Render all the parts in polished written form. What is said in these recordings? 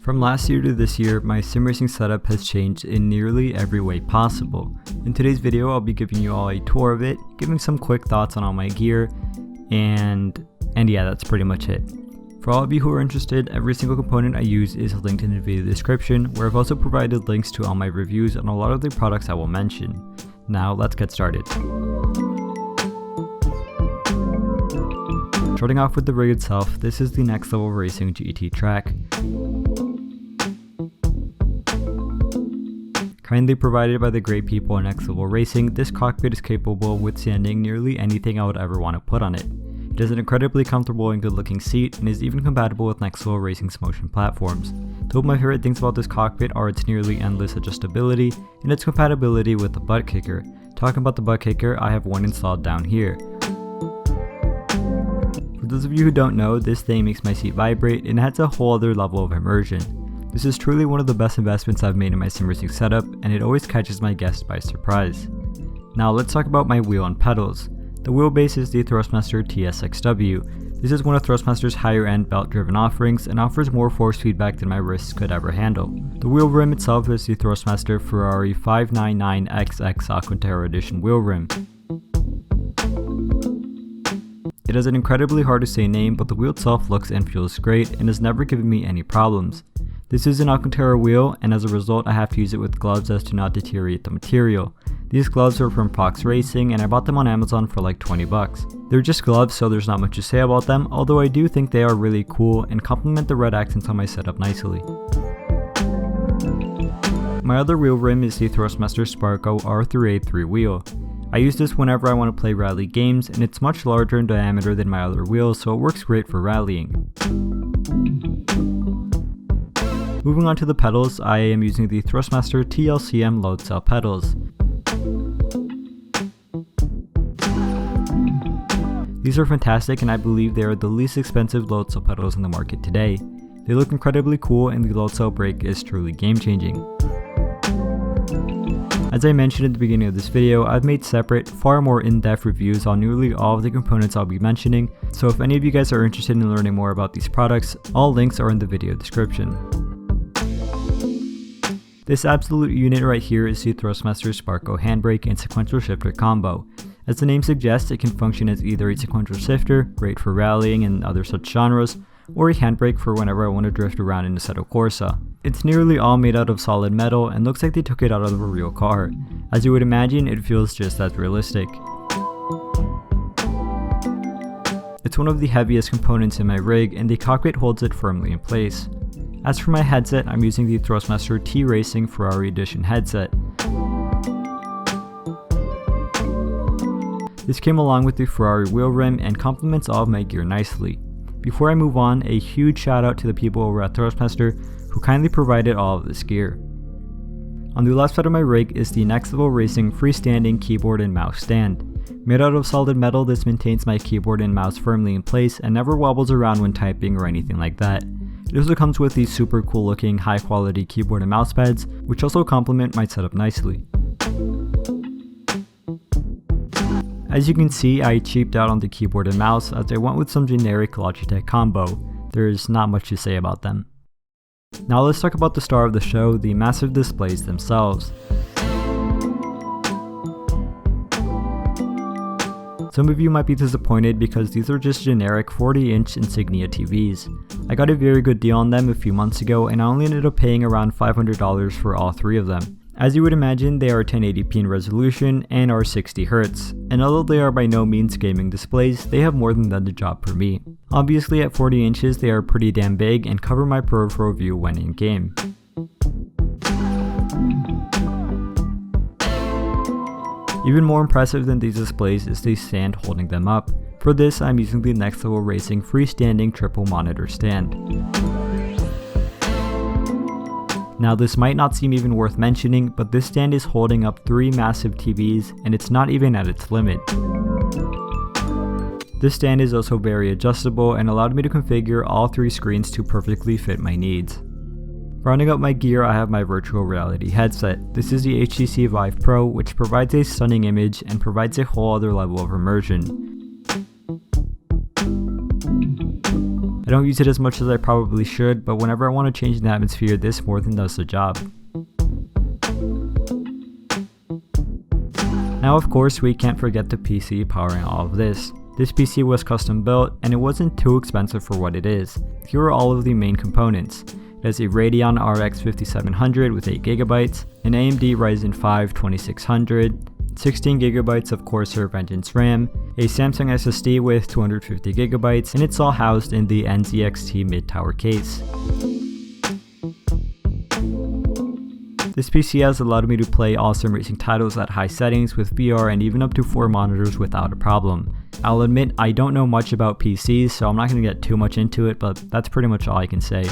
From last year to this year, my sim racing setup has changed in nearly every way possible. In today's video, I'll be giving you all a tour of it, giving some quick thoughts on all my gear, and yeah, that's pretty much it. For all of you who are interested, every single component I use is linked in the video description, where I've also provided links to all my reviews on a lot of the products I will mention. Now, let's get started. Starting off with the rig itself, this is the Next Level Racing GT Trak. Kindly provided by the great people at Next Level Racing, this cockpit is capable of withstanding nearly anything I would ever want to put on it. It has an incredibly comfortable and good looking seat and is even compatible with Next Level Racing's motion platforms. Two of my favorite things about this cockpit are its nearly endless adjustability and its compatibility with the butt kicker. Talking about the butt kicker, I have one installed down here. For those of you who don't know, this thing makes my seat vibrate and adds a whole other level of immersion. This is truly one of the best investments I've made in my sim racing setup, and it always catches my guests by surprise. Now let's talk about my wheel and pedals. The wheelbase is the Thrustmaster TSXW. This is one of Thrustmaster's higher end belt driven offerings and offers more force feedback than my wrists could ever handle. The wheel rim itself is the Thrustmaster Ferrari 599XX Alcantara Edition wheel rim. It has an incredibly hard to say name, but the wheel itself looks and feels great and has never given me any problems. This is an Alcantara wheel, and as a result I have to use it with gloves as to not deteriorate the material. These gloves are from Trak Racer, and I bought them on Amazon for like 20 bucks. They're just gloves, so there's not much to say about them, although I do think they are really cool and complement the red accents on my setup nicely. My other wheel rim is the Thrustmaster Sparko R383 wheel. I use this whenever I want to play rally games, and it's much larger in diameter than my other wheels, so it works great for rallying. Moving on to the pedals, I am using the Thrustmaster TLCM load cell pedals. These are fantastic, and I believe they are the least expensive load cell pedals in the market today. They look incredibly cool, and the load cell brake is truly game changing. As I mentioned at the beginning of this video, I've made separate, far more in-depth reviews on nearly all of the components I'll be mentioning, so if any of you guys are interested in learning more about these products, all links are in the video description. This absolute unit right here is the Thrustmaster Sparko Handbrake and sequential shifter combo. As the name suggests, it can function as either a sequential shifter, great for rallying and other such genres, or a handbrake for whenever I want to drift around in Assetto Corsa. It's nearly all made out of solid metal and looks like they took it out of a real car. As you would imagine, it feels just as realistic. It's one of the heaviest components in my rig, and the cockpit holds it firmly in place. As for my headset, I'm using the Thrustmaster T-Racing Ferrari Edition headset. This came along with the Ferrari wheel rim and complements all of my gear nicely. Before I move on, a huge shout out to the people over at Thrustmaster who kindly provided all of this gear. On the left side of my rig is the Next Level Racing freestanding keyboard and mouse stand. Made out of solid metal, this maintains my keyboard and mouse firmly in place and never wobbles around when typing or anything like that. It also comes with these super cool looking high quality keyboard and mouse pads, which also complement my setup nicely. As you can see, I cheaped out on the keyboard and mouse as I went with some generic Logitech combo. There's not much to say about them. Now let's talk about the star of the show, the massive displays themselves. Some of you might be disappointed because these are just generic 40-inch Insignia TVs. I got a very good deal on them a few months ago, and I only ended up paying around $500 for all three of them. As you would imagine, they are 1080p in resolution and are 60Hz, and although they are by no means gaming displays, they have more than done the job for me. Obviously at 40 inches they are pretty damn big and cover my peripheral view when in game. Even more impressive than these displays is the stand holding them up. For this, I'm using the Next Level Racing freestanding triple monitor stand. Now this might not seem even worth mentioning, but this stand is holding up 3 massive TVs and it's not even at its limit. This stand is also very adjustable and allowed me to configure all 3 screens to perfectly fit my needs. Rounding up my gear, I have my virtual reality headset. This is the HTC Vive Pro, which provides a stunning image and provides a whole other level of immersion. I don't use it as much as I probably should, but whenever I want to change the atmosphere, this more than does the job. Now of course we can't forget the PC powering all of this. This PC was custom built and it wasn't too expensive for what it is. Here are all of the main components. It has a Radeon RX 5700 with 8GB, an AMD Ryzen 5 2600, 16GB of Corsair Vengeance RAM, a Samsung SSD with 250GB, and it's all housed in the NZXT mid-tower case. This PC has allowed me to play all sim racing titles at high settings with VR and even up to 4 monitors without a problem. I'll admit I don't know much about PCs, so I'm not going to get too much into it, but that's pretty much all I can say.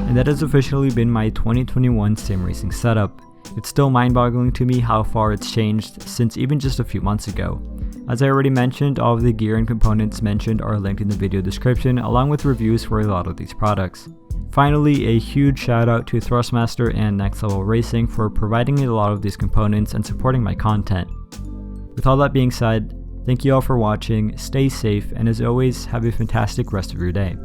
And that has officially been my 2021 sim racing setup. It's still mind-boggling to me how far it's changed since even just a few months ago. As I already mentioned, all of the gear and components mentioned are linked in the video description along with reviews for a lot of these products. Finally, a huge shout out to Thrustmaster and Next Level Racing for providing me a lot of these components and supporting my content. With all that being said, thank you all for watching, stay safe, and as always, have a fantastic rest of your day.